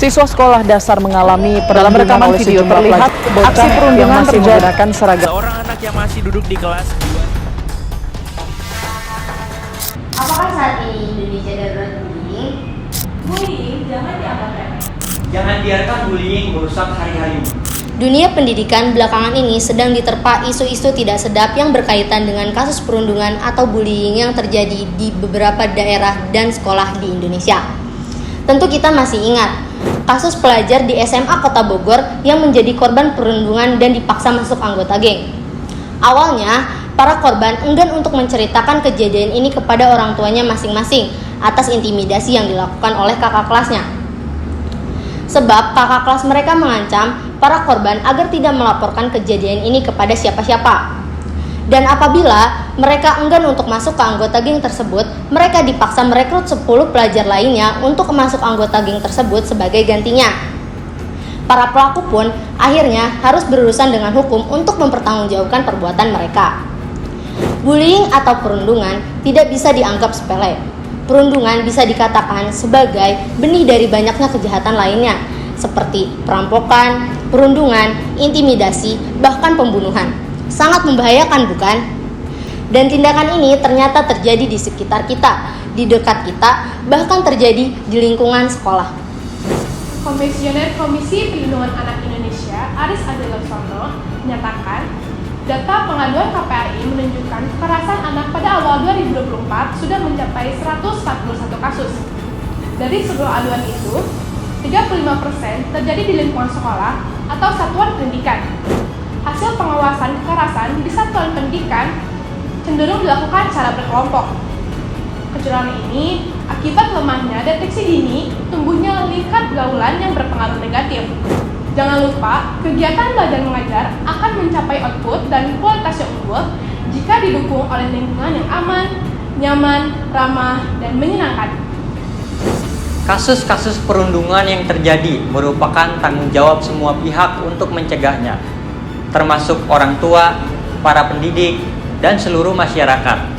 Siswa sekolah dasar mengalami dalam rekaman video terlihat aksi perundungan terjadi menggunakan seragam. Seorang anak yang masih duduk di kelas 2. Apakah saat ini Indonesia darurat bullying? Bullying jangan dianggap remeh. Jangan biarkan bullying merusak hari-harimu. Dunia pendidikan belakangan ini sedang diterpa isu-isu tidak sedap yang berkaitan dengan kasus perundungan atau bullying yang terjadi di beberapa daerah dan sekolah di Indonesia. Tentu kita masih ingat kasus pelajar di SMA Kota Bogor yang menjadi korban perundungan dan dipaksa masuk anggota geng. Awalnya, para korban enggan untuk menceritakan kejadian ini kepada orang tuanya masing-masing atas intimidasi yang dilakukan oleh kakak kelasnya. Sebab kakak kelas mereka mengancam para korban agar tidak melaporkan kejadian ini kepada siapa-siapa. Dan apabila mereka enggan untuk masuk ke anggota geng tersebut, mereka dipaksa merekrut 10 pelajar lainnya untuk masuk anggota geng tersebut sebagai gantinya. Para pelaku pun akhirnya harus berurusan dengan hukum untuk mempertanggungjawabkan perbuatan mereka. Bullying atau perundungan tidak bisa dianggap sepele. Perundungan bisa dikatakan sebagai benih dari banyaknya kejahatan lainnya, seperti perampokan, perundungan, intimidasi, bahkan pembunuhan. Sangat membahayakan, bukan? Dan tindakan ini ternyata terjadi di sekitar kita, di dekat kita, bahkan terjadi di lingkungan sekolah. Komisioner Komisi Perlindungan Anak Indonesia, Aris Adilaksono, menyatakan data pengaduan KPAI menunjukkan kekerasan anak pada awal 2024 sudah mencapai 141 kasus. Dari seluruh aduan itu, 35% terjadi di lingkungan sekolah atau satuan pendidikan. Hasil pengawasan kekerasan di satuan pendidikan cenderung dilakukan secara berkelompok. Kecurangan ini akibat lemahnya deteksi dini, tumbuhnya lingkar pergaulan yang berpengaruh negatif. Jangan lupa, kegiatan belajar mengajar akan mencapai output dan kualitas yang unggul jika didukung oleh lingkungan yang aman, nyaman, ramah, dan menyenangkan. Kasus-kasus perundungan yang terjadi merupakan tanggung jawab semua pihak untuk mencegahnya, termasuk orang tua, para pendidik, dan seluruh masyarakat.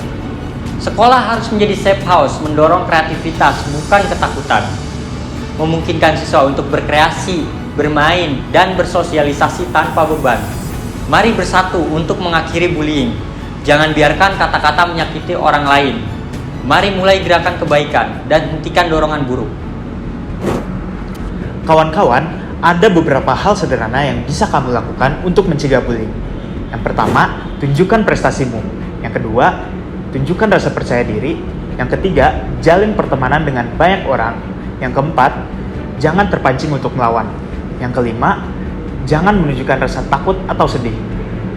Sekolah harus menjadi safe house, mendorong kreativitas, bukan ketakutan. Memungkinkan siswa untuk berkreasi, bermain, dan bersosialisasi tanpa beban. Mari bersatu untuk mengakhiri bullying. Jangan biarkan kata-kata menyakiti orang lain. Mari mulai gerakan kebaikan dan hentikan dorongan buruk. Kawan-kawan, ada beberapa hal sederhana yang bisa kamu lakukan untuk mencegah bullying. Yang pertama, tunjukkan prestasimu. Yang kedua, tunjukkan rasa percaya diri. Yang ketiga, jalin pertemanan dengan banyak orang. Yang keempat, jangan terpancing untuk melawan. Yang kelima, jangan menunjukkan rasa takut atau sedih.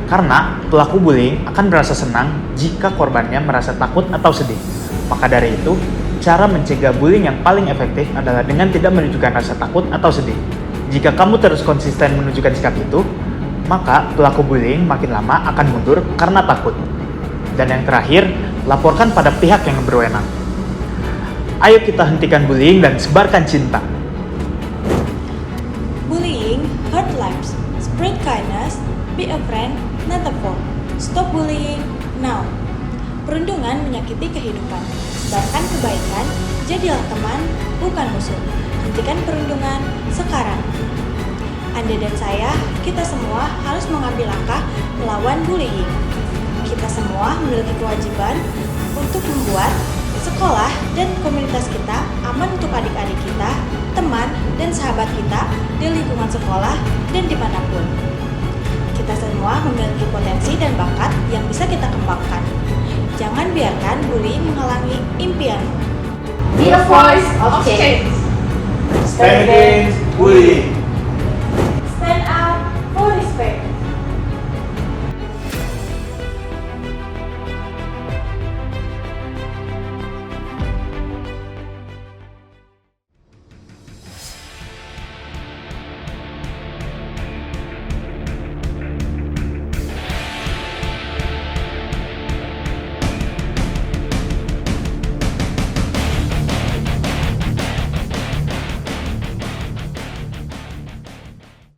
Karena pelaku bullying akan merasa senang jika korbannya merasa takut atau sedih. Maka dari itu, cara mencegah bullying yang paling efektif adalah dengan tidak menunjukkan rasa takut atau sedih. Jika kamu terus konsisten menunjukkan sikap itu, maka pelaku bullying makin lama akan mundur karena takut. Dan yang terakhir, laporkan pada pihak yang berwenang. Ayo kita hentikan bullying dan sebarkan cinta. Bullying hurt lives. Spread kindness. Be a friend, not a foe. Stop bullying now. Perundungan menyakiti kehidupan. Sebarkan kebaikan, jadilah teman, bukan musuh. Hentikan perundungan sekarang. Anda dan saya, kita semua harus mengambil langkah melawan bullying. Kita semua memiliki kewajiban untuk membuat sekolah dan komunitas kita aman untuk adik-adik kita, teman, dan sahabat kita di lingkungan sekolah dan dimanapun. Kita semua memiliki potensi dan bakat yang bisa kita kembangkan. Jangan biarkan bullying menghalangi impianmu. Be a voice of change. Stand against bullying.